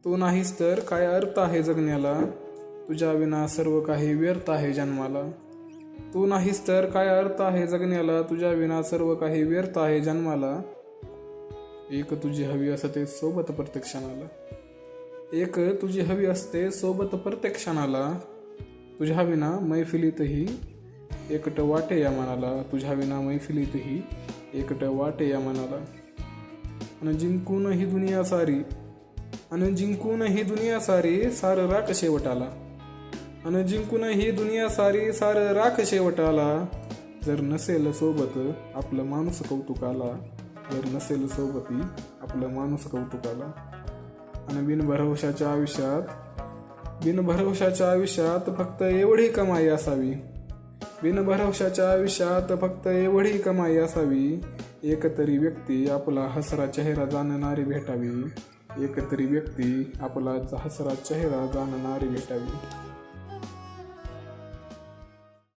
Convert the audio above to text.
तू नाहीस तर काय अर्थ आहे जगण्याला, तुझ्या विना सर्व काही व्यर्थ आहे जन्माला. तू नाहीस तर काय अर्थ आहे जगण्याला, तुझ्या विना सर्व काही व्यर्थ आहे जन्माला. एक तुझी हवी असते सोबत प्रत्येक क्षणाला, एक तुझी हवी असते सोबत प्रत्येक क्षणाला. तुझ्या विना मैफिलीतही एकट वाटे या मनाला, तुझ्या विना मैफिलीतही एकट वाटे या मनाला. आणि जिंकून ही दुनिया सारी, आणि जिंकून ही दुनिया सारी सार राख शेवटाला. आणि जिंकून ही दुनिया सारी सार राख शेवटाला. जर नसेल सोबत आपलं माणूस कौतुकाला, जर नसेल सोबती आपलं माणूस कौतुकाला. आणि बिनभरवशाच्या आयुष्यात फक्त एवढी कमाई असावी, बिनभरवशाच्या आयुष्यात फक्त एवढी कमाई असावी. एकतरी व्यक्ती आपला हसरा चेहरा जाणणारी भेटावी, एकतरी व्यक्ती आपला हसरा चेहरा जाणणारी भेटावी.